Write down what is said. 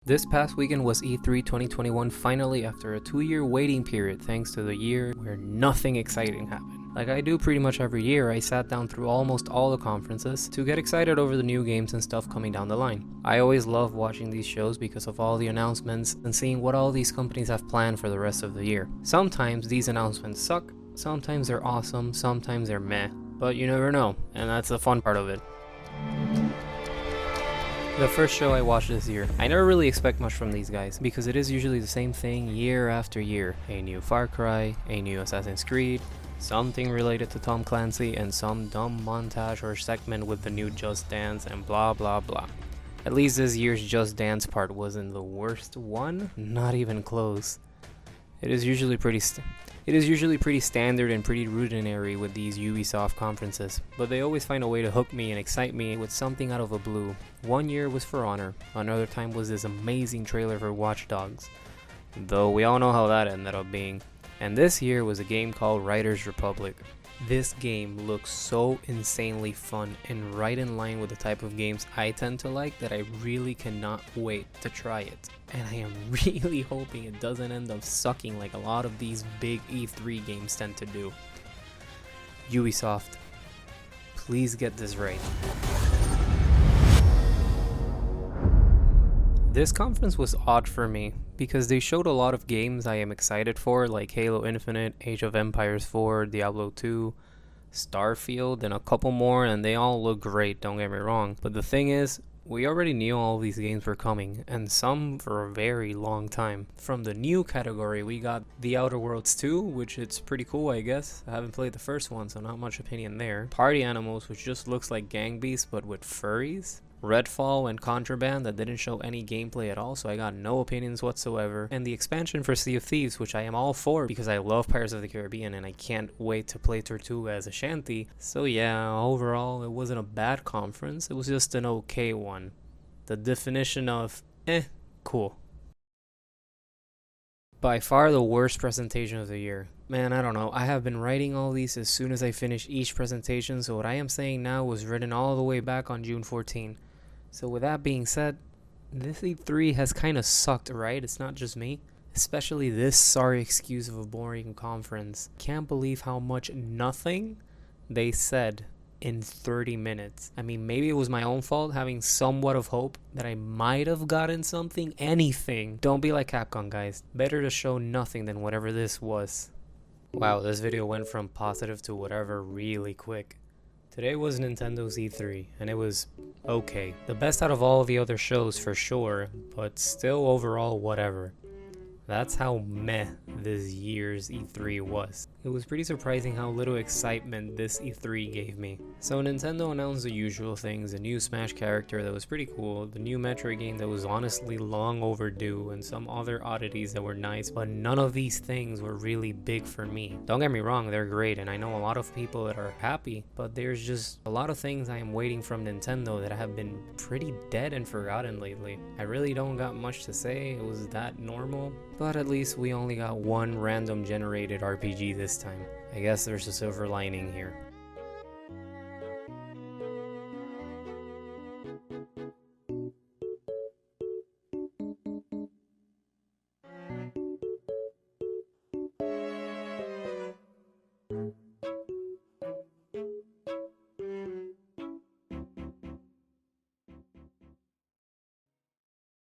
This past weekend was E3 2021 finally after a 2-year waiting period thanks to the year where nothing exciting happened. Like I do pretty much every year, I sat down through almost all the conferences to get excited over the new games and stuff coming down the line. I always love watching these shows because of all the announcements and seeing what all these companies have planned for the rest of the year. Sometimes these announcements suck, sometimes they're awesome, sometimes they're meh, but you never know, and that's the fun part of it. The first show I watched this year. I never really expect much from these guys because it is usually the same thing year after year. A new Far Cry, a new Assassin's Creed, something related to Tom Clancy, and some dumb montage or segment with the new Just Dance and blah blah blah. At least this year's Just Dance part wasn't the worst one, not even close. It is usually pretty standard and pretty rudimentary with these Ubisoft conferences, but they always find a way to hook me and excite me with something out of the blue. One year was For Honor, another time was this amazing trailer for Watch Dogs, though we all know how that ended up being. And this year was a game called Riders Republic. This game looks so insanely fun and right in line with the type of games I tend to like that I really cannot wait to try it. And I am really hoping it doesn't end up sucking like a lot of these big E3 games tend to do. Ubisoft, please get this right. This conference was odd for me because they showed a lot of games I am excited for, like Halo Infinite, Age of Empires 4, Diablo 2, Starfield, and a couple more, and they all look great, don't get me wrong. But the thing is, we already knew all these games were coming, and some for a very long time. From the new category, we got The Outer Worlds 2, which it's pretty cool, I guess. I haven't played the first one, so not much opinion there. Party Animals, which just looks like Gang Beasts, but with furries. Redfall and Contraband that didn't show any gameplay at all, so I got no opinions whatsoever. And the expansion for Sea of Thieves, which I am all for because I love Pirates of the Caribbean and I can't wait to play Tortuga as a shanty. So yeah, overall it wasn't a bad conference, it was just an okay one. The definition of cool. By far the worst presentation of the year. Man, I don't know. I have been writing all these as soon as I finish each presentation, so what I am saying now was written all the way back on June 14. So with that being said, this E3 has kind of sucked, right? It's not just me. Especially this sorry excuse of a boring conference. Can't believe how much nothing they said in 30 minutes. I mean, maybe it was my own fault having somewhat of hope that I might have gotten something, anything. Don't be like Capcom, guys. Better to show nothing than whatever this was. Wow, this video went from positive to whatever really quick. Today was Nintendo's E3, and it was okay. The best out of all the other shows for sure, but still overall whatever. That's how meh this year's E3 was. It was pretty surprising how little excitement this E3 gave me. So Nintendo announced the usual things, a new Smash character that was pretty cool, the new Metroid game that was honestly long overdue, and some other oddities that were nice, but none of these things were really big for me. Don't get me wrong, they're great, and I know a lot of people that are happy, but there's just a lot of things I am waiting from Nintendo that have been pretty dead and forgotten lately. I really don't got much to say, it was that normal. But at least we only got one random generated RPG this time. I guess there's a silver lining here.